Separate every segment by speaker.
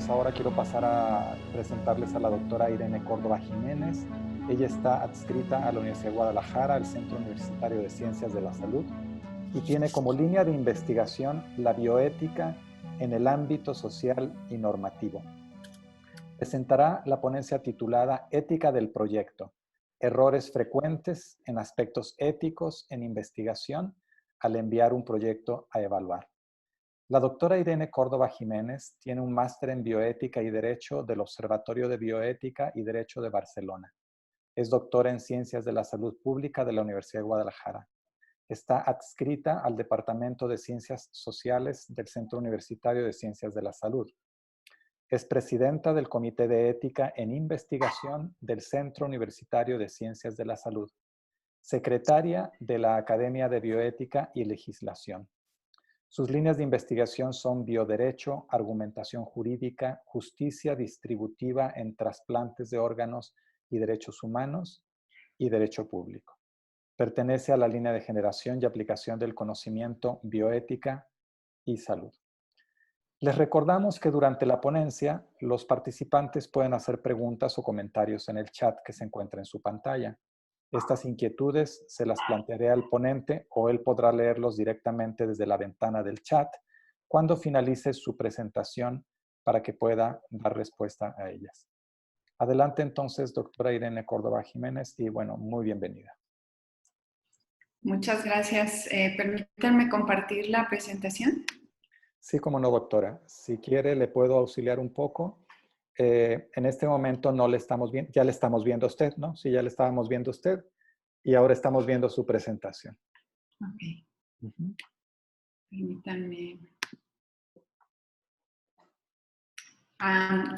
Speaker 1: pues ahora quiero pasar a presentarles a la doctora Irene Córdoba Jiménez. Ella está adscrita a la Universidad de Guadalajara, al Centro Universitario de Ciencias de la Salud, y tiene como línea de investigación la bioética en el ámbito social y normativo. Presentará la ponencia titulada Ética del proyecto, errores frecuentes en aspectos éticos en investigación al enviar un proyecto a evaluar. La doctora Irene Córdoba Jiménez tiene un máster en Bioética y Derecho del Observatorio de Bioética y Derecho de Barcelona. Es doctora en Ciencias de la Salud Pública de la Universidad de Guadalajara. Está adscrita al Departamento de Ciencias Sociales del Centro Universitario de Ciencias de la Salud. Es presidenta del Comité de Ética en Investigación del Centro Universitario de Ciencias de la Salud. Secretaria de la Academia de Bioética y Legislación. Sus líneas de investigación son bioderecho, argumentación jurídica, justicia distributiva en trasplantes de órganos y derechos humanos y derecho público. Pertenece a la línea de generación y aplicación del conocimiento bioética y salud. Les recordamos que durante la ponencia los participantes pueden hacer preguntas o comentarios en el chat que se encuentra en su pantalla. Estas inquietudes se las plantearé al ponente o él podrá leerlos directamente desde la ventana del chat cuando finalice su presentación para que pueda dar respuesta a ellas. Adelante entonces, doctora Irene Córdoba Jiménez, y bueno, muy bienvenida.
Speaker 2: Muchas gracias. Permítanme compartir la presentación.
Speaker 1: Sí, como no, doctora. Si quiere, le puedo auxiliar un poco. En este momento no le estamos viendo, ya le estamos viendo a usted, ¿no? Sí, ya le estábamos viendo a usted y ahora estamos viendo su presentación.
Speaker 2: Ok. Permítanme.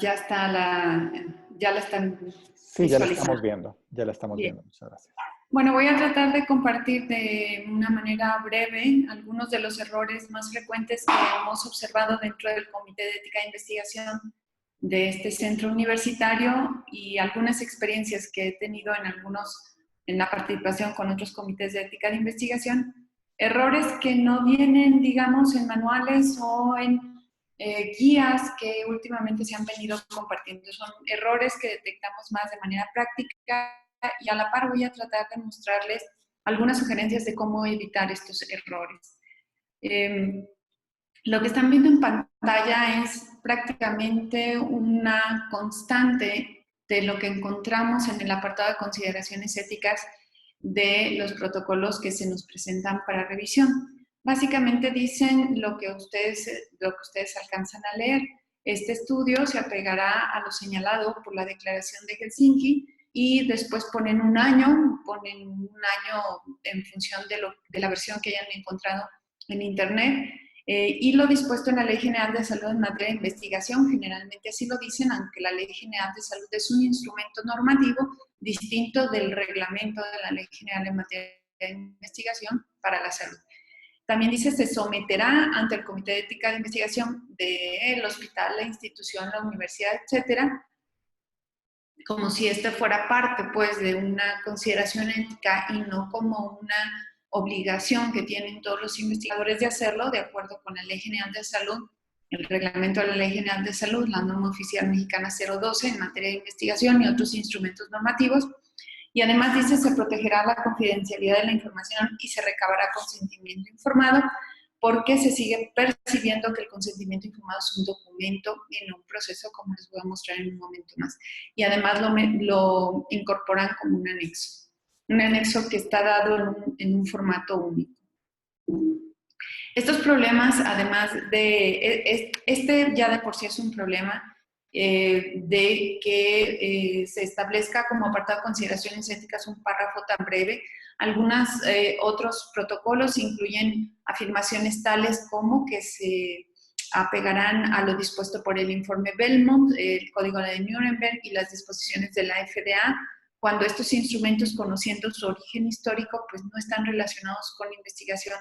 Speaker 2: Ya está ya la están
Speaker 1: Sí, ya la
Speaker 2: visualizando.
Speaker 1: estamos viendo, ya la estamos viendo. Muchas gracias.
Speaker 2: Bueno, voy a tratar de compartir de una manera breve algunos de los errores más frecuentes que hemos observado dentro del Comité de Ética e Investigación de este centro universitario y algunas experiencias que he tenido en la participación con otros comités de ética de investigación. Errores que no vienen, digamos, en manuales o en guías que últimamente se han venido compartiendo. Son errores que detectamos más de manera práctica y a la par voy a tratar de mostrarles algunas sugerencias de cómo evitar estos errores. Lo que están viendo en pantalla es prácticamente una constante de lo que encontramos en el apartado de consideraciones éticas de los protocolos que se nos presentan para revisión. Básicamente dicen lo que ustedes alcanzan a leer. Este estudio se apegará a lo señalado por la Declaración de Helsinki y después ponen un año en función de la versión que hayan encontrado en Internet. Y lo dispuesto en la Ley General de Salud en materia de investigación, generalmente así lo dicen, aunque la Ley General de Salud es un instrumento normativo distinto del reglamento de la Ley General en materia de investigación para la salud. También dice, se someterá ante el Comité de Ética de Investigación del hospital, la institución, la universidad, etcétera, como si este fuera parte, pues, de una consideración ética y no como una obligación que tienen todos los investigadores de hacerlo, de acuerdo con la Ley General de Salud, el reglamento de la Ley General de Salud, la norma oficial mexicana 012 en materia de investigación y otros instrumentos normativos. Y además dice, se protegerá la confidencialidad de la información y se recabará consentimiento informado, porque se sigue percibiendo que el consentimiento informado es un documento y no un proceso, como les voy a mostrar en un momento más. Y además lo incorporan como un anexo que está dado en un formato único. Estos problemas, además de, este ya de por sí es un problema, de que se establezca como apartado de consideraciones éticas un párrafo tan breve. Algunos otros protocolos incluyen afirmaciones tales como que se apegarán a lo dispuesto por el informe Belmont, el Código de Nuremberg y las disposiciones de la FDA, cuando estos instrumentos, conociendo su origen histórico, pues no están relacionados con la investigación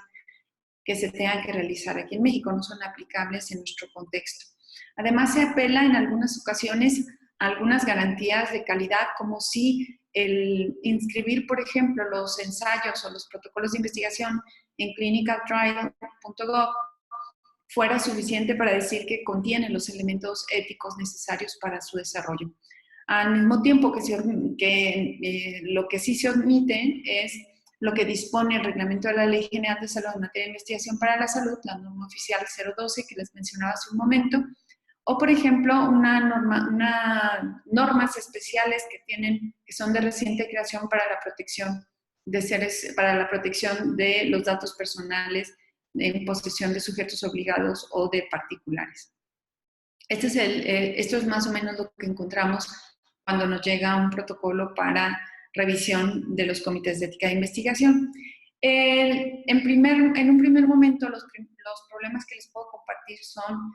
Speaker 2: que se tengan que realizar aquí en México, no son aplicables en nuestro contexto. Además, se apela en algunas ocasiones a algunas garantías de calidad, como si el inscribir, por ejemplo, los ensayos o los protocolos de investigación en clinicaltrial.gov fuera suficiente para decir que contiene los elementos éticos necesarios para su desarrollo. Al mismo tiempo lo que sí se omite es lo que dispone el reglamento de la Ley General de Salud en materia de investigación para la salud, la norma oficial 012 que les mencionaba hace un momento, o por ejemplo normas especiales que son de reciente creación para la protección de para la protección de los datos personales en posesión de sujetos obligados o de particulares. Esto es más o menos lo que encontramos cuando nos llega un protocolo para revisión de los comités de ética de investigación. En un primer momento, los problemas que les puedo compartir son,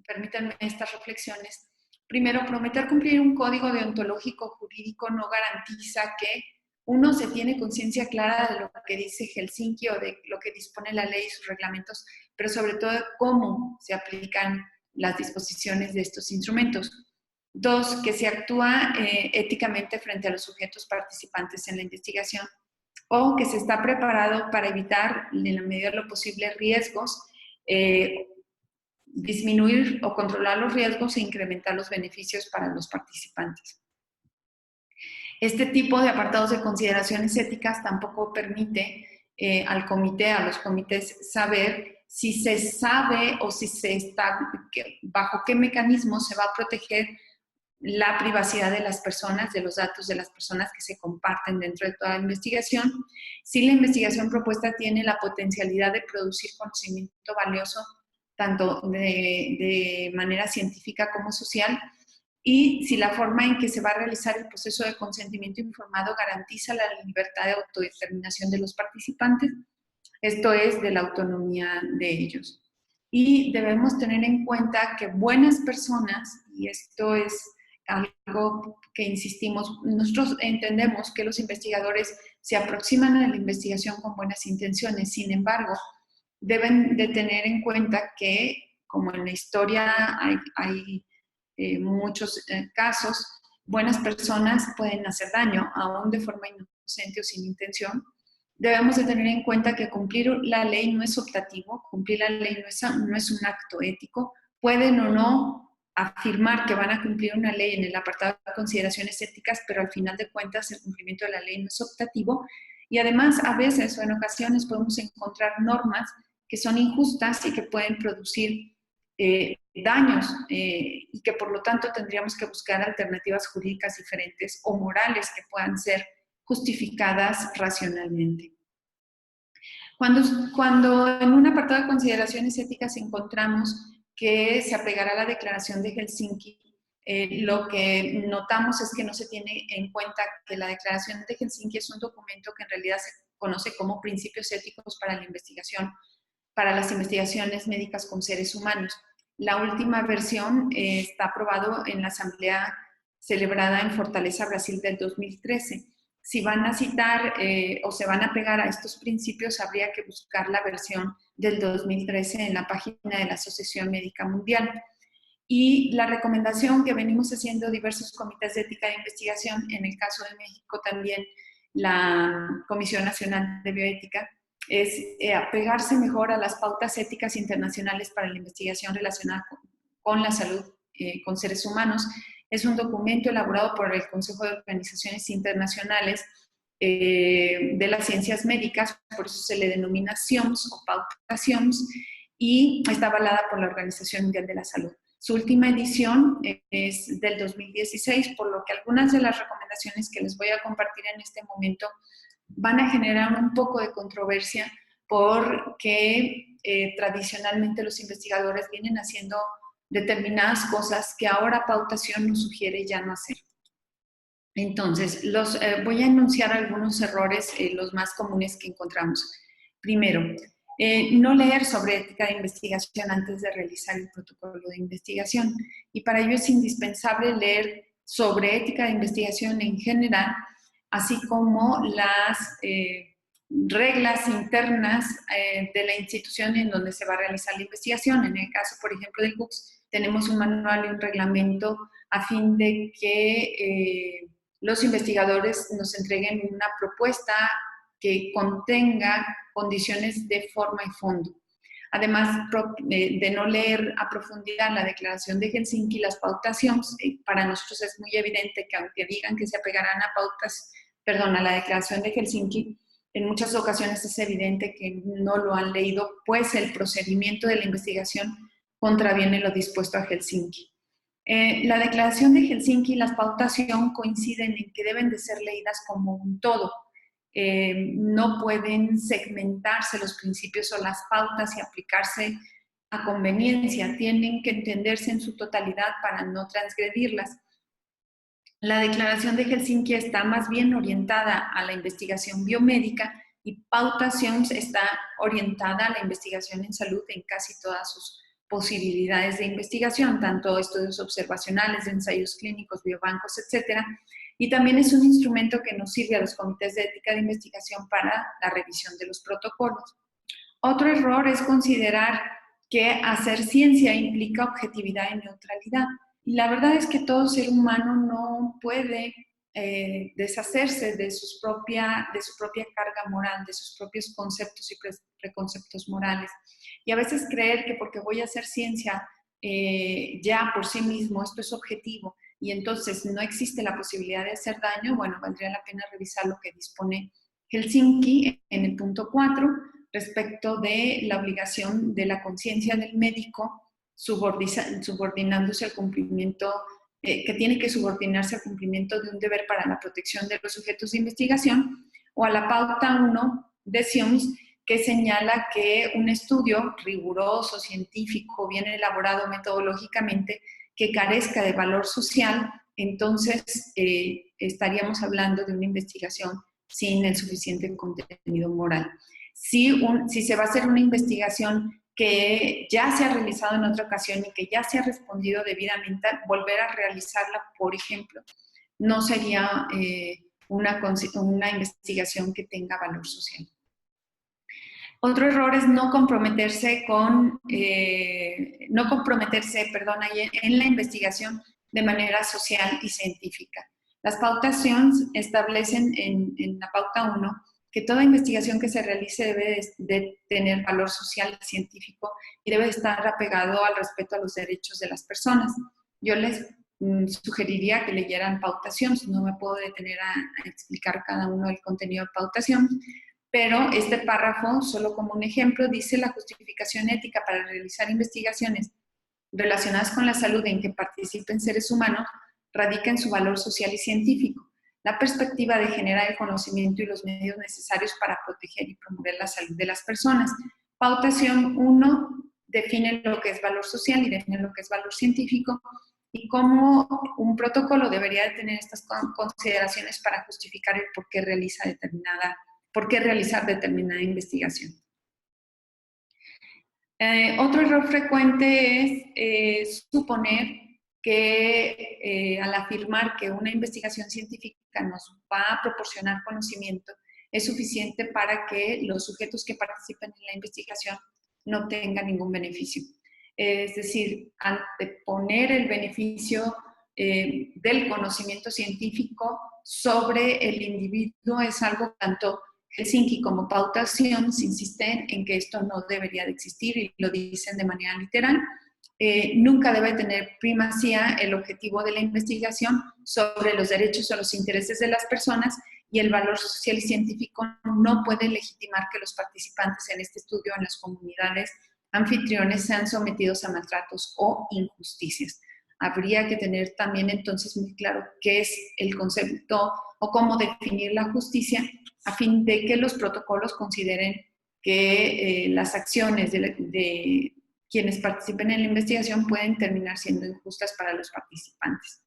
Speaker 2: permítanme estas reflexiones. Primero, prometer cumplir un código deontológico jurídico no garantiza que uno se tiene conciencia clara de lo que dice Helsinki o de lo que dispone la ley y sus reglamentos, pero sobre todo de cómo se aplican las disposiciones de estos instrumentos. Dos, que se actúa éticamente frente a los sujetos participantes en la investigación o que se está preparado para evitar, en la medida de lo posible, riesgos, disminuir o controlar los riesgos e incrementar los beneficios para los participantes. Este tipo de apartados de consideraciones éticas tampoco permite a los comités saber si se sabe o si se está, bajo qué mecanismo se va a proteger la privacidad de las personas, de los datos de las personas que se comparten dentro de toda la investigación, si la investigación propuesta tiene la potencialidad de producir conocimiento valioso tanto de manera científica como social, y si la forma en que se va a realizar el proceso de consentimiento informado garantiza la libertad de autodeterminación de los participantes, esto es, de la autonomía de ellos. Y debemos tener en cuenta que buenas personas, y esto es algo que insistimos, nosotros entendemos que los investigadores se aproximan a la investigación con buenas intenciones, sin embargo, deben de tener en cuenta que, como en la historia hay muchos casos, buenas personas pueden hacer daño, aún de forma inocente o sin intención. Debemos de tener en cuenta que cumplir la ley no es optativo, cumplir la ley no es un acto ético. Pueden o no afirmar que van a cumplir una ley en el apartado de consideraciones éticas, pero al final de cuentas el cumplimiento de la ley no es optativo. Y además, a veces o en ocasiones podemos encontrar normas que son injustas y que pueden producir daños y que por lo tanto tendríamos que buscar alternativas jurídicas diferentes o morales que puedan ser justificadas racionalmente. Cuando en un apartado de consideraciones éticas encontramos que se apegará a la declaración de Helsinki, lo que notamos es que no se tiene en cuenta que la declaración de Helsinki es un documento que en realidad se conoce como principios éticos para la investigación, para las investigaciones médicas con seres humanos. La última versión está aprobado en la asamblea celebrada en Fortaleza, Brasil, del 2013. Si van a citar o se van a pegar a estos principios, habría que buscar la versión del 2013 en la página de la Asociación Médica Mundial. Y la recomendación que venimos haciendo diversos comités de ética de investigación, en el caso de México también la Comisión Nacional de Bioética, es apegarse mejor a las pautas éticas internacionales para la investigación relacionada con la salud con seres humanos. Es un documento elaborado por el Consejo de Organizaciones Internacionales de las Ciencias Médicas, por eso se le denomina CIOMS o pautas CIOMS, y está avalada por la Organización Mundial de la Salud. Su última edición es del 2016, por lo que algunas de las recomendaciones que les voy a compartir en este momento van a generar un poco de controversia porque tradicionalmente los investigadores vienen haciendo determinadas cosas que ahora pautación nos sugiere ya no hacer. Entonces, voy a enunciar algunos errores, los más comunes que encontramos. Primero, no leer sobre ética de investigación antes de realizar el protocolo de investigación. Y para ello es indispensable leer sobre ética de investigación en general, así como las reglas internas de la institución en donde se va a realizar la investigación. En el caso, por ejemplo, del GUCS, tenemos un manual y un reglamento a fin de que los investigadores nos entreguen una propuesta que contenga condiciones de forma y fondo. Además de no leer a profundidad la Declaración de Helsinki, las pautas IOMS, para nosotros es muy evidente que aunque digan que se apegarán a la Declaración de Helsinki, en muchas ocasiones es evidente que no lo han leído, pues el procedimiento de la investigación contraviene lo dispuesto a Helsinki. La Declaración de Helsinki y las pautas IOM coinciden en que deben de ser leídas como un todo. No pueden segmentarse los principios o las pautas y aplicarse a conveniencia, tienen que entenderse en su totalidad para no transgredirlas. La Declaración de Helsinki está más bien orientada a la investigación biomédica y pautas IOMS está orientada a la investigación en salud en casi todas sus posibilidades de investigación, tanto estudios observacionales, de ensayos clínicos, biobancos, etcétera. Y también es un instrumento que nos sirve a los comités de ética de investigación para la revisión de los protocolos. Otro error es considerar que hacer ciencia implica objetividad y neutralidad. Y la verdad es que todo ser humano no puede deshacerse de su propia carga moral, de sus propios conceptos y preconceptos morales. Y a veces creer que porque voy a hacer ciencia ya por sí mismo, esto es objetivo, y entonces no existe la posibilidad de hacer daño, bueno, valdría la pena revisar lo que dispone Helsinki en el punto 4 respecto de la obligación de la conciencia del médico subordinándose al cumplimiento, que tiene que subordinarse al cumplimiento de un deber para la protección de los sujetos de investigación, o a la pauta 1 de SIOMS, que señala que un estudio riguroso, científico, bien elaborado metodológicamente, que carezca de valor social, entonces estaríamos hablando de una investigación sin el suficiente contenido moral. Si se va a hacer una investigación que ya se ha realizado en otra ocasión y que ya se ha respondido debidamente, volver a realizarla, por ejemplo, no sería una investigación que tenga valor social. Otro error es no comprometerse en la investigación de manera social y científica. Las pautas IOMS establecen en la pauta 1 que toda investigación que se realice debe de tener valor social y científico y debe estar apegado al respeto a los derechos de las personas. Yo les sugeriría que leyeran pautas IOMS, no me puedo detener a explicar cada uno del contenido de pautas IOMS, pero este párrafo, solo como un ejemplo, dice: la justificación ética para realizar investigaciones relacionadas con la salud en que participen seres humanos radica en su valor social y científico. La perspectiva de generar el conocimiento y los medios necesarios para proteger y promover la salud de las personas. Pautación 1 define lo que es valor social y define lo que es valor científico y cómo un protocolo debería de tener estas consideraciones para justificar el por qué realizar determinada investigación. Otro error frecuente es suponer que al afirmar que una investigación científica nos va a proporcionar conocimiento, es suficiente para que los sujetos que participen en la investigación no tengan ningún beneficio. Es decir, anteponer el beneficio del conocimiento científico sobre el individuo es algo tanto Helsinki como pautas IOMS insisten en que esto no debería de existir y lo dicen de manera literal. Nunca debe tener primacía el objetivo de la investigación sobre los derechos o los intereses de las personas, y el valor social y científico no puede legitimar que los participantes en este estudio en las comunidades anfitriones sean sometidos a maltratos o injusticias. Habría que tener también entonces muy claro qué es el concepto o cómo definir la justicia, a fin de que los protocolos consideren que las acciones de quienes participen en la investigación pueden terminar siendo injustas para los participantes.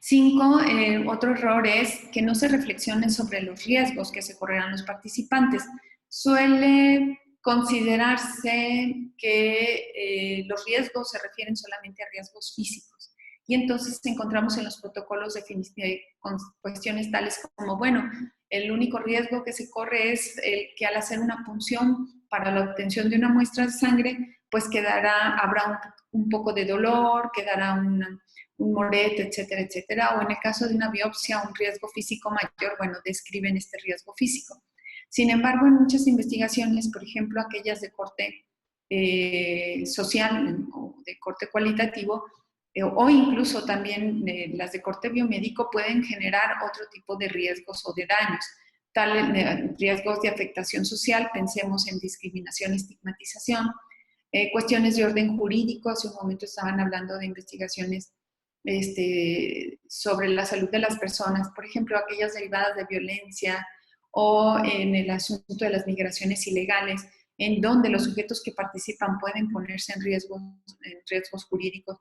Speaker 2: 5, otro error es que no se reflexione sobre los riesgos que se correrán los participantes. Suele considerarse que los riesgos se refieren solamente a riesgos físicos. Y entonces encontramos en los protocolos cuestiones tales como, bueno, el único riesgo que se corre es el que al hacer una punción para la obtención de una muestra de sangre, pues habrá un poco de dolor, quedará un moret, etcétera, etcétera, o en el caso de una biopsia, un riesgo físico mayor, bueno, describen este riesgo físico. Sin embargo, en muchas investigaciones, por ejemplo, aquellas de corte social o de corte cualitativo, o incluso también las de corte biomédico, pueden generar otro tipo de riesgos o de daños, tales riesgos de afectación social, pensemos en discriminación y estigmatización, cuestiones de orden jurídico. Hace un momento estaban hablando de investigaciones sobre la salud de las personas, por ejemplo, aquellas derivadas de violencia, o en el asunto de las migraciones ilegales, en donde los sujetos que participan pueden ponerse en riesgos jurídicos,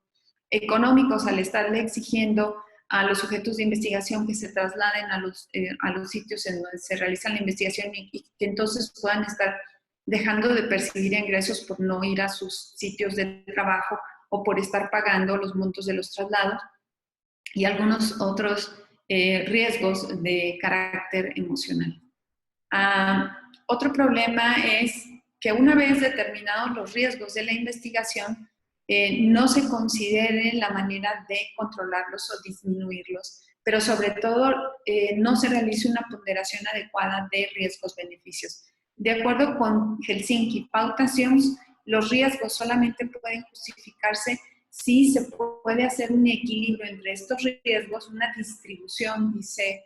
Speaker 2: económicos, al estarle exigiendo a los sujetos de investigación que se trasladen a los sitios en donde se realiza la investigación y que entonces puedan estar dejando de percibir ingresos por no ir a sus sitios de trabajo o por estar pagando los montos de los traslados, y algunos otros riesgos de carácter emocional. Otro problema es que una vez determinados los riesgos de la investigación, no se considere la manera de controlarlos o disminuirlos, pero sobre todo no se realice una ponderación adecuada de riesgos-beneficios. De acuerdo con Helsinki Pautations, los riesgos solamente pueden justificarse si se puede hacer un equilibrio entre estos riesgos, una distribución, dice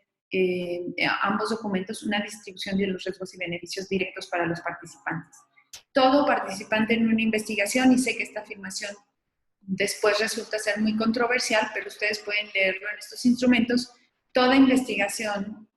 Speaker 2: ambos documentos, una distribución de los riesgos y beneficios directos para los participantes. Todo participante en una investigación, y sé que esta afirmación después resulta ser muy controversial, pero ustedes pueden leerlo en estos instrumentos, toda investigación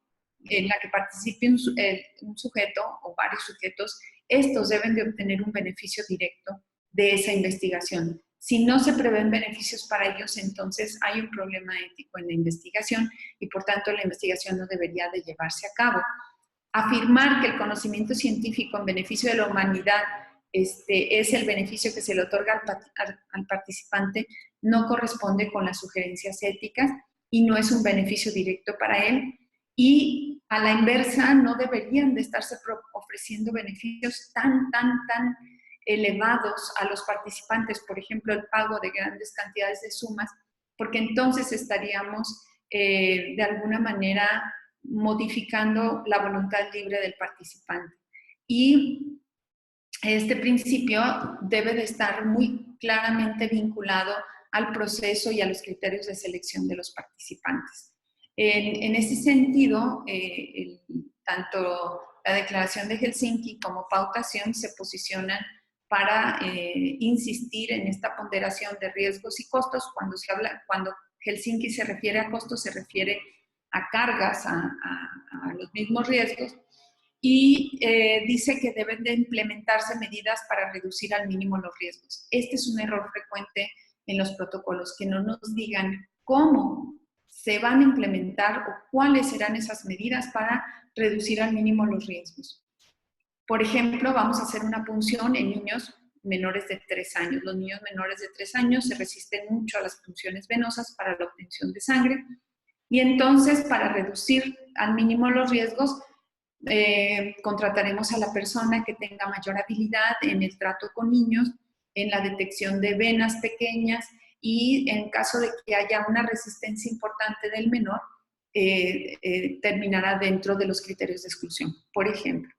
Speaker 2: en la que participe un sujeto o varios sujetos, estos deben de obtener un beneficio directo de esa investigación. Si no se prevén beneficios para ellos, entonces hay un problema ético en la investigación y por tanto la investigación no debería de llevarse a cabo. Afirmar que el conocimiento científico en beneficio de la humanidad es el beneficio que se le otorga al participante no corresponde con las sugerencias éticas y no es un beneficio directo para él. Y a la inversa, no deberían de estarse ofreciendo beneficios tan elevados a los participantes, por ejemplo, el pago de grandes cantidades de sumas, porque entonces estaríamos de alguna manera modificando la voluntad libre del participante. Y este principio debe de estar muy claramente vinculado al proceso y a los criterios de selección de los participantes. En ese sentido, tanto la Declaración de Helsinki como Pautación se posicionan para insistir en esta ponderación de riesgos y costos. Cuando Helsinki se refiere a costos, se refiere a cargas, a los mismos riesgos, y dice que deben de implementarse medidas para reducir al mínimo los riesgos. Este es un error frecuente en los protocolos, que no nos digan cómo se van a implementar o cuáles serán esas medidas para reducir al mínimo los riesgos. Por ejemplo, vamos a hacer una punción en niños menores de 3 años. Los niños menores de 3 años se resisten mucho a las punciones venosas para la obtención de sangre, y entonces, para reducir al mínimo los riesgos, contrataremos a la persona que tenga mayor habilidad en el trato con niños, en la detección de venas pequeñas, y en caso de que haya una resistencia importante del menor, terminará dentro de los criterios de exclusión, por ejemplo.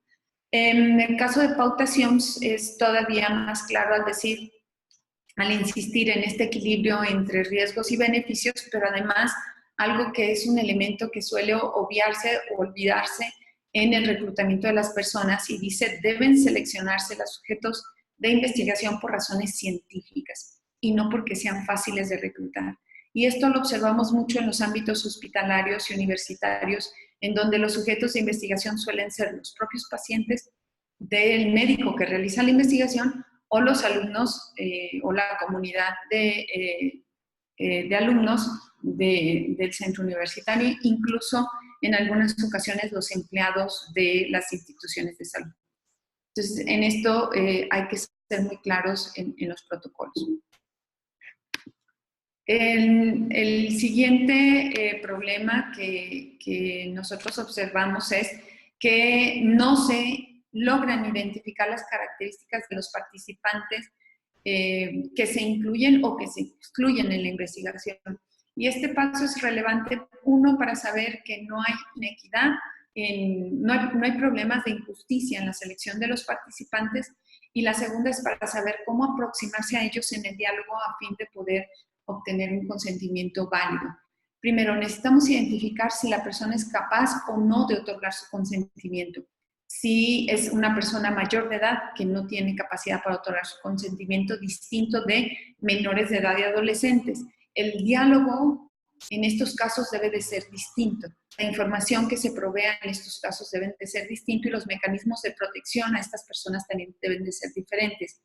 Speaker 2: En el caso de Pautación es todavía más claro al insistir en este equilibrio entre riesgos y beneficios, pero además algo que es un elemento que suele obviarse o olvidarse en el reclutamiento de las personas, y dice: deben seleccionarse los sujetos de investigación por razones científicas y no porque sean fáciles de reclutar. Y esto lo observamos mucho en los ámbitos hospitalarios y universitarios, en donde los sujetos de investigación suelen ser los propios pacientes del médico que realiza la investigación o los alumnos o la comunidad de alumnos del centro universitario, incluso en algunas ocasiones los empleados de las instituciones de salud. Entonces, en esto hay que ser muy claros en los protocolos. El siguiente problema que nosotros observamos es que no se logran identificar las características de los participantes que se incluyen o que se excluyen en la investigación. Y este paso es relevante, uno, para saber que no hay inequidad, no hay problemas de injusticia en la selección de los participantes, y la segunda es para saber cómo aproximarse a ellos en el diálogo a fin de poder obtener un consentimiento válido. Primero, necesitamos identificar si la persona es capaz o no de otorgar su consentimiento. Si es una persona mayor de edad que no tiene capacidad para otorgar su consentimiento, distinto de menores de edad y adolescentes. El diálogo en estos casos debe de ser distinto. La información que se provea en estos casos deben de ser distintos y los mecanismos de protección a estas personas también deben de ser diferentes.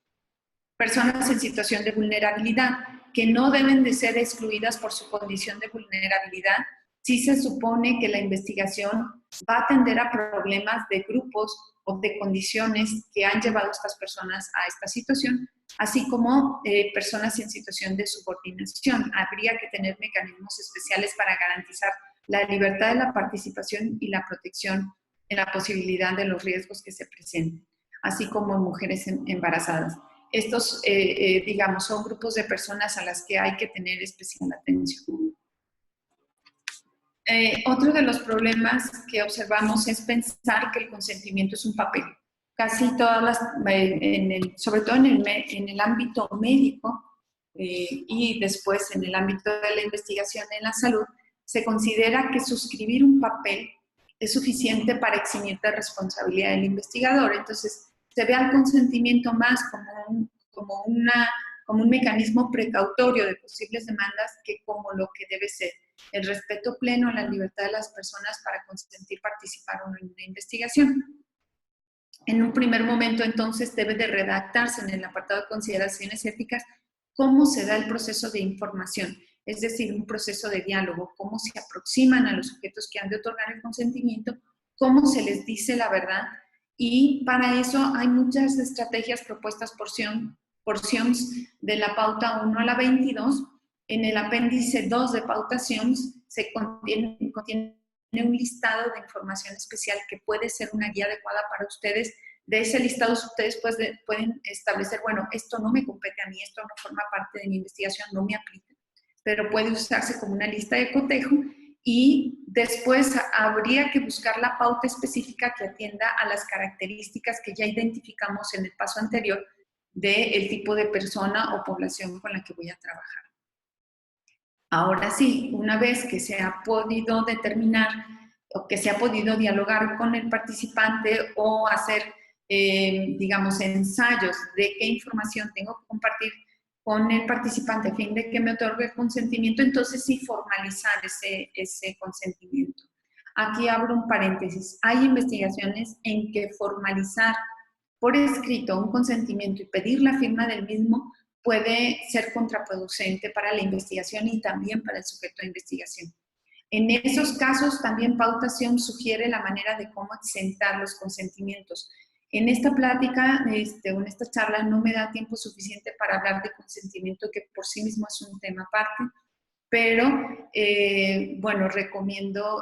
Speaker 2: Personas en situación de vulnerabilidad, que no deben de ser excluidas por su condición de vulnerabilidad. Sí se supone que la investigación va a atender a problemas de grupos o de condiciones que han llevado a estas personas a esta situación, así como personas en situación de subordinación. Habría que tener mecanismos especiales para garantizar la libertad de la participación y la protección en la posibilidad de los riesgos que se presenten, así como en mujeres embarazadas. Estos, digamos, son grupos de personas a las que hay que tener especial atención. Otro de los problemas que observamos es pensar que el consentimiento es un papel. Casi todas las, sobre todo en el ámbito médico y después en el ámbito de la investigación en la salud, se considera que suscribir un papel es suficiente para eximir de responsabilidad del investigador. Entonces, se ve al consentimiento más como un mecanismo precautorio de posibles demandas que como lo que debe ser el respeto pleno a la libertad de las personas para consentir participar en una investigación. En un primer momento, entonces, debe de redactarse en el apartado de consideraciones éticas cómo se da el proceso de información, es decir, un proceso de diálogo, cómo se aproximan a los sujetos que han de otorgar el consentimiento, cómo se les dice la verdad. Y para eso hay muchas estrategias propuestas por SIOMS de la pauta 1 a la 22. En el apéndice 2 de pauta SIOMS se contiene un listado de información especial que puede ser una guía adecuada para ustedes. De ese listado ustedes pueden establecer, bueno, esto no me compete a mí, esto no forma parte de mi investigación, no me aplica, pero puede usarse como una lista de cotejo. Y después habría que buscar la pauta específica que atienda a las características que ya identificamos en el paso anterior del tipo de persona o población con la que voy a trabajar. Ahora sí, una vez que se ha podido determinar o que se ha podido dialogar con el participante o hacer, digamos, ensayos de qué información tengo que compartir con el participante a fin de que me otorgue el consentimiento, entonces sí formalizar ese consentimiento. Aquí abro un paréntesis. Hay investigaciones en que formalizar por escrito un consentimiento y pedir la firma del mismo puede ser contraproducente para la investigación y también para el sujeto de investigación. En esos casos también pauta SIOMS sugiere la manera de cómo exentar los consentimientos. En esta plática, en esta charla, no me da tiempo suficiente para hablar de consentimiento, que por sí mismo es un tema aparte, pero, bueno, recomiendo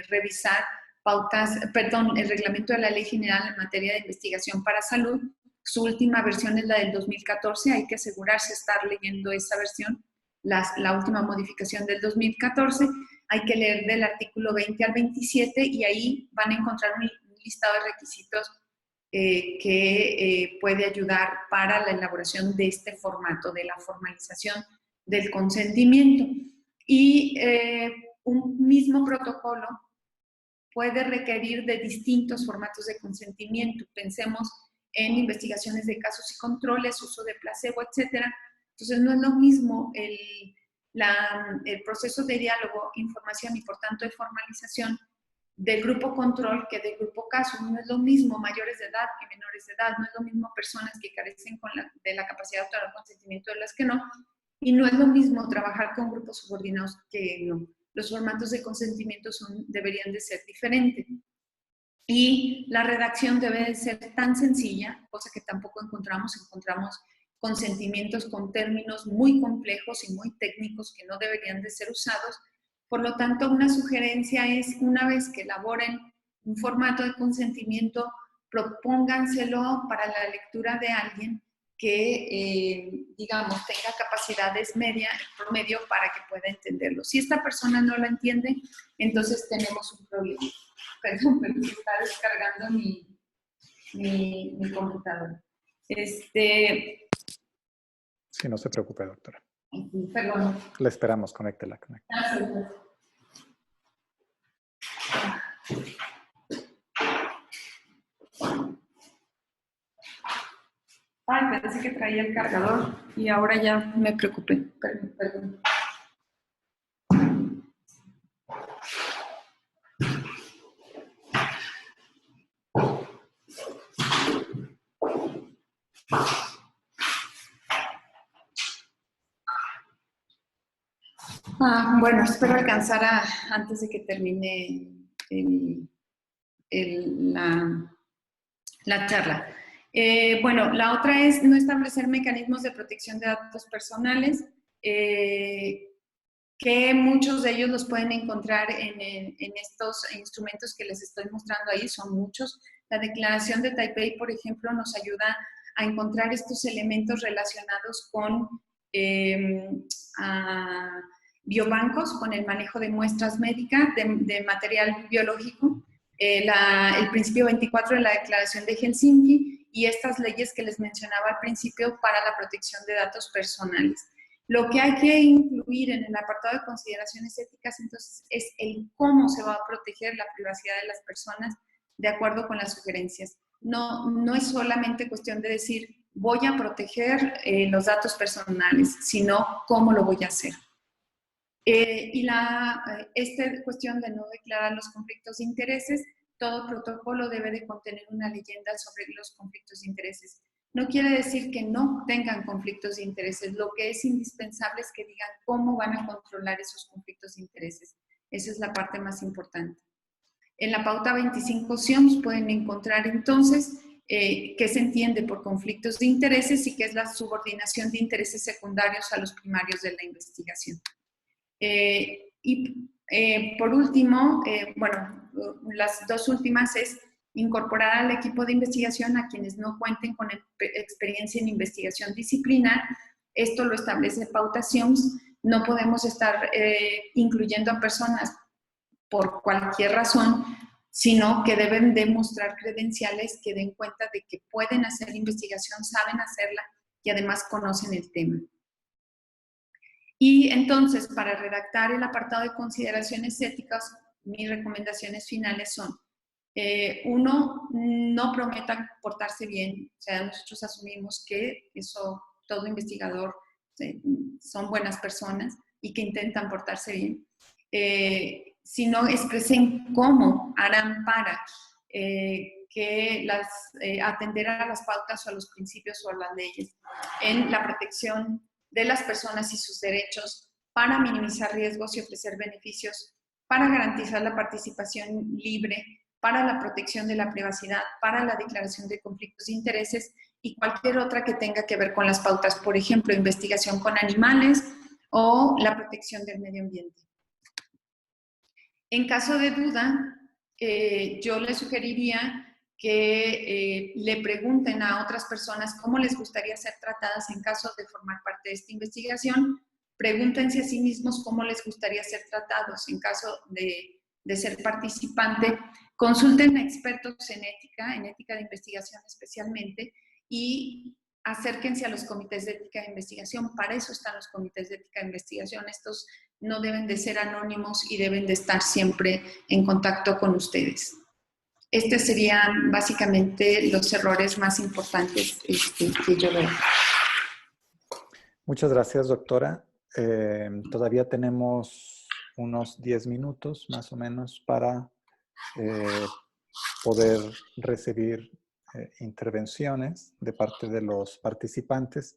Speaker 2: revisar el reglamento de la Ley General en materia de investigación para salud. Su última versión es la del 2014, hay que asegurarse de estar leyendo esa versión, la última modificación del 2014, hay que leer del artículo 20 al 27 y ahí van a encontrar un listado de requisitos que puede ayudar para la elaboración de este formato, de la formalización del consentimiento. Y un mismo protocolo puede requerir de distintos formatos de consentimiento. Pensemos en investigaciones de casos y controles, uso de placebo, etc. Entonces, no es lo mismo el proceso de diálogo, información y, por tanto, de formalización del grupo control que del grupo caso. No es lo mismo mayores de edad que menores de edad, no es lo mismo personas que carecen de la capacidad de otorgar consentimiento de las que no, y no es lo mismo trabajar con grupos subordinados que no. Los formatos de consentimiento deberían de ser diferentes. Y la redacción debe de ser tan sencilla, cosa que tampoco encontramos consentimientos con términos muy complejos y muy técnicos que no deberían de ser usados. Por lo tanto, una sugerencia es, una vez que elaboren un formato de consentimiento, propónganselo para la lectura de alguien que digamos, tenga capacidades promedio para que pueda entenderlo. Si esta persona no lo entiende, entonces tenemos un problema. Perdón, pero se está descargando mi computadora.
Speaker 1: Sí, no se preocupe, doctora.
Speaker 2: Perdón.
Speaker 1: La esperamos, conéctela.
Speaker 2: Ay, pensé que traía el cargador y ahora ya me preocupé. Perdón. Bueno, espero alcanzar antes de que termine la charla. Bueno, la otra es no establecer mecanismos de protección de datos personales, que muchos de ellos los pueden encontrar en estos instrumentos que les estoy mostrando ahí, son muchos. La declaración de Taipei, por ejemplo, nos ayuda a encontrar estos elementos relacionados con biobancos, con el manejo de muestras médicas, de material biológico, el principio 24 de la Declaración de Helsinki y estas leyes que les mencionaba al principio para la protección de datos personales. Lo que hay que incluir en el apartado de consideraciones éticas, entonces, es el cómo se va a proteger la privacidad de las personas de acuerdo con las sugerencias. No es solamente cuestión de decir, voy a proteger los datos personales, sino cómo lo voy a hacer. Esta cuestión de no declarar los conflictos de intereses, todo protocolo debe de contener una leyenda sobre los conflictos de intereses. No quiere decir que no tengan conflictos de intereses, lo que es indispensable es que digan cómo van a controlar esos conflictos de intereses. Esa es la parte más importante. En la pauta 25 SIOMS pueden encontrar entonces qué se entiende por conflictos de intereses y qué es la subordinación de intereses secundarios a los primarios de la investigación. Por último, bueno, las dos últimas es incorporar al equipo de investigación a quienes no cuenten con experiencia en investigación disciplinar. Esto lo establece pauta SIOMS. No podemos estar incluyendo a personas por cualquier razón, sino que deben demostrar credenciales que den cuenta de que pueden hacer investigación, saben hacerla y además conocen el tema. Y entonces, para redactar el apartado de consideraciones éticas, mis recomendaciones finales son, uno, no prometan portarse bien. O sea, nosotros asumimos que eso, todo investigador son buenas personas y que intentan portarse bien. Sino expresen cómo harán para atender a las pautas o a los principios o a las leyes en la protección de las personas y sus derechos, para minimizar riesgos y ofrecer beneficios, para garantizar la participación libre, para la protección de la privacidad, para la declaración de conflictos de intereses y cualquier otra que tenga que ver con las pautas, por ejemplo, investigación con animales o la protección del medio ambiente. En caso de duda, yo les sugeriría que le pregunten a otras personas cómo les gustaría ser tratadas en caso de formar parte de esta investigación. Pregúntense a sí mismos cómo les gustaría ser tratados en caso de ser participante. Consulten a expertos en ética de investigación especialmente, y acérquense a los comités de ética de investigación. Para eso están los comités de ética de investigación. Estos no deben de ser anónimos y deben de estar siempre en contacto con ustedes. Estos serían básicamente los errores más importantes que yo veo.
Speaker 1: Muchas gracias, doctora. Todavía tenemos unos 10 minutos más o menos para poder recibir intervenciones de parte de los participantes.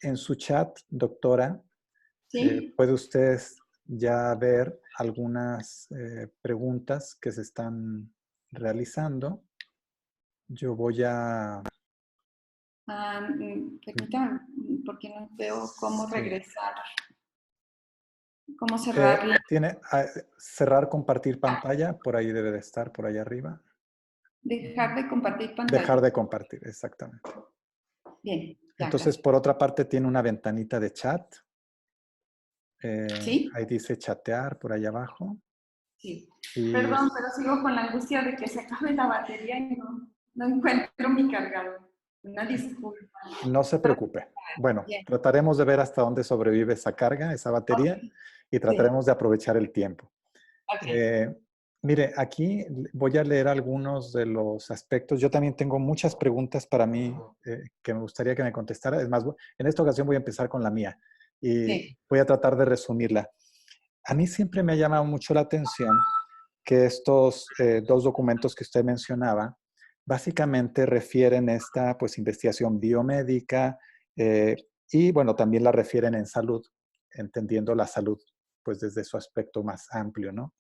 Speaker 1: En su chat, doctora,
Speaker 2: ¿sí?
Speaker 1: ¿Puede usted ya ver algunas preguntas que se están realizando? Yo voy a...
Speaker 2: Permítame, porque no veo cómo
Speaker 1: sí.
Speaker 2: regresar. ¿Cómo cerrarla?
Speaker 1: Tiene cerrar compartir pantalla, por ahí debe de estar, por ahí arriba.
Speaker 2: Dejar de compartir pantalla.
Speaker 1: Dejar de compartir, exactamente.
Speaker 2: Bien. Ya,
Speaker 1: Entonces,
Speaker 2: gracias.
Speaker 1: por otra parte, tiene una ventanita de chat.
Speaker 2: ¿Sí?
Speaker 1: Ahí dice chatear por ahí abajo.
Speaker 2: Sí.
Speaker 1: Y
Speaker 2: Perdón, pero sigo con la angustia de que se acabe la batería y no encuentro mi cargador. Una disculpa.
Speaker 1: no se preocupe. Bueno,
Speaker 2: Bien.
Speaker 1: trataremos de ver hasta dónde sobrevive esa carga, esa
Speaker 2: Ok.
Speaker 1: batería, y
Speaker 2: Sí.
Speaker 1: trataremos de aprovechar el tiempo.
Speaker 2: Ok.
Speaker 1: Eh, Mire, aquí voy a leer algunos de los aspectos. Yo también tengo muchas preguntas para mí que me gustaría que me contestara. Es más, en esta ocasión voy a empezar con la mía y
Speaker 2: Sí.
Speaker 1: voy a tratar de resumirla. A mí siempre me ha llamado mucho la atención que estos dos documentos que usted mencionaba básicamente refieren esta pues, investigación biomédica y bueno, también la refieren en salud, entendiendo la salud pues desde su aspecto más amplio, ¿no?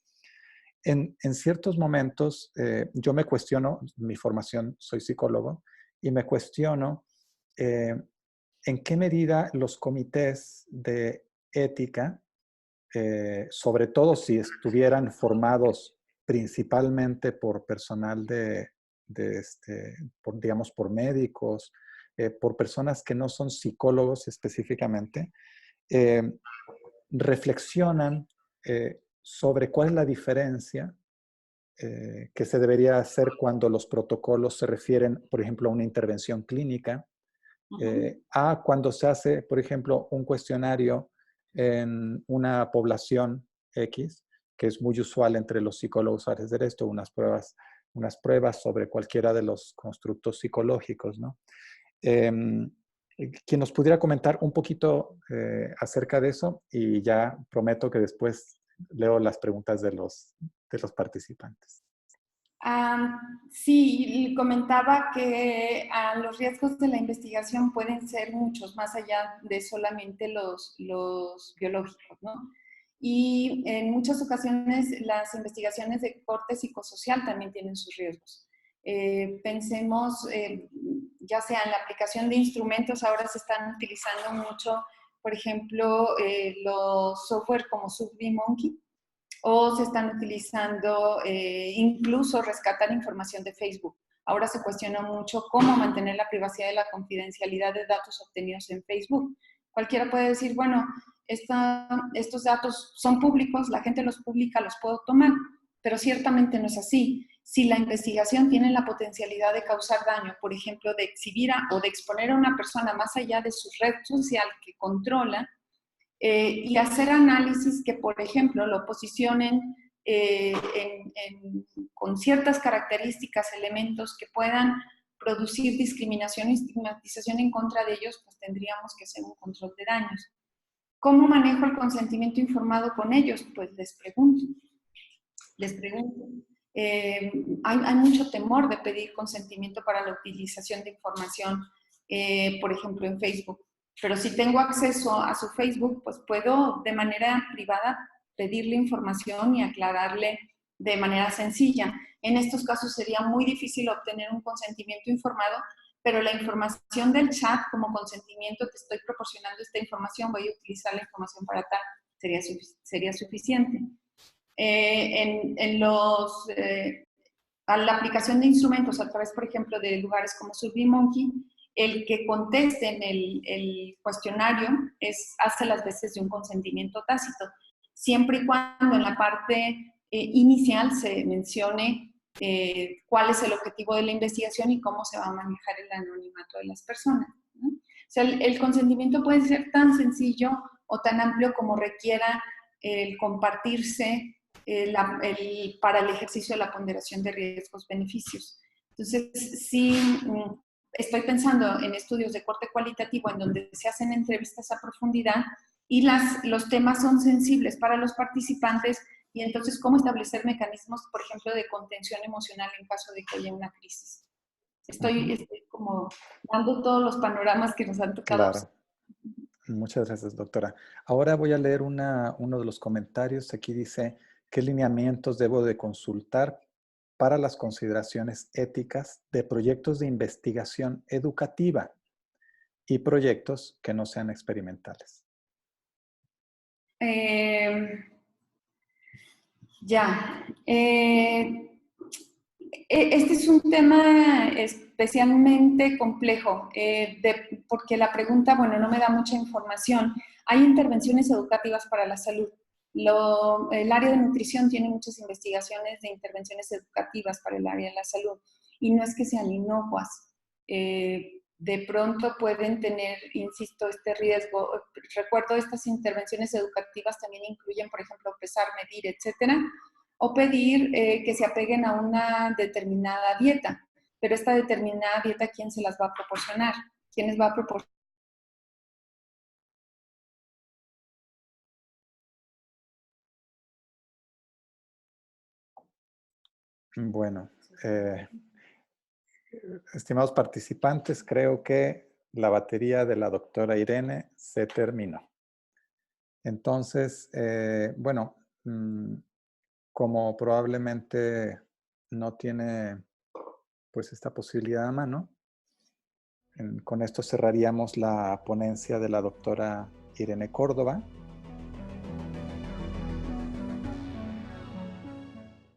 Speaker 1: En ciertos momentos yo me cuestiono, mi formación, soy psicólogo, y me cuestiono eh, en qué medida los comités de ética, sobre todo si estuvieran formados principalmente por personal digamos, por médicos, por personas que no son psicólogos específicamente, eh, reflexionan sobre cuál es la diferencia que se debería hacer cuando los protocolos se refieren, por ejemplo, a una intervención clínica, a cuando se hace, por ejemplo, un cuestionario en una población X, que es muy usual entre los psicólogos a hacer esto, unas pruebas sobre cualquiera de los constructos psicológicos, ¿no? Eh, quien nos pudiera comentar un poquito acerca de eso y ya prometo que después leo las preguntas de los participantes.
Speaker 2: Sí, comentaba que los riesgos de la investigación pueden ser muchos, más allá de solamente los biológicos, ¿no? Y en muchas ocasiones las investigaciones de corte psicosocial también tienen sus riesgos. Pensemos, ya sea en la aplicación de instrumentos, ahora se están utilizando mucho, por ejemplo, los software como SurveyMonkey, o se están utilizando incluso rescatar información de Facebook. Ahora se cuestiona mucho cómo mantener la privacidad y la confidencialidad de datos obtenidos en Facebook. Cualquiera puede decir, bueno, estos datos son públicos, la gente los publica, los puedo tomar, pero ciertamente no es así. Si la investigación tiene la potencialidad de causar daño, por ejemplo, de exhibir o de exponer a una persona más allá de su red social que controla, y hacer análisis que, por ejemplo, lo posicionen con ciertas características, elementos que puedan producir discriminación y estigmatización en contra de ellos, pues tendríamos que hacer un control de daños. ¿Cómo manejo el consentimiento informado con ellos? Pues les pregunto. Hay mucho temor de pedir consentimiento para la utilización de información, por ejemplo, en Facebook. Pero si tengo acceso a su Facebook, pues puedo de manera privada pedirle información y aclararle de manera sencilla. En estos casos sería muy difícil obtener un consentimiento informado, pero la información del chat como consentimiento, te estoy proporcionando esta información, voy a utilizar la información para tal, sería suficiente. A la aplicación de instrumentos a través, por ejemplo, de lugares como SurveyMonkey, el que conteste en el cuestionario hace las veces de un consentimiento tácito, siempre y cuando en la parte inicial se mencione cuál es el objetivo de la investigación y cómo se va a manejar el anonimato de las personas, ¿no? O sea, el consentimiento puede ser tan sencillo o tan amplio como requiera el compartirse para el ejercicio de la ponderación de riesgos-beneficios. Entonces, sí, estoy pensando en estudios de corte cualitativo en donde se hacen entrevistas a profundidad y los temas son sensibles para los participantes y entonces cómo establecer mecanismos, por ejemplo, de contención emocional en caso de que haya una crisis. Estoy como dando todos los panoramas que nos han tocado
Speaker 1: Claro.
Speaker 2: observar.
Speaker 1: Muchas gracias, doctora. Ahora voy a leer uno de los comentarios. Aquí dice, ¿qué lineamientos debo de consultar para las consideraciones éticas de proyectos de investigación educativa y proyectos que no sean experimentales?
Speaker 2: Ya. Este es un tema especialmente complejo, porque la pregunta, bueno, no me da mucha información. Hay intervenciones educativas para la salud. El área de nutrición tiene muchas investigaciones de intervenciones educativas para el área de la salud y no es que sean inocuas. De pronto pueden tener, insisto, este riesgo. Recuerdo, estas intervenciones educativas también incluyen, por ejemplo, pesar, medir, etcétera, o pedir que se apeguen a una determinada dieta. Pero esta determinada dieta, ¿quién se las va a proporcionar? ¿Quiénes va a proporcionar?
Speaker 1: Bueno, estimados participantes, creo que la batería de la doctora Irene se terminó. Entonces, bueno, como probablemente no tiene pues esta posibilidad a mano, con esto cerraríamos la ponencia de la doctora Irene Córdoba.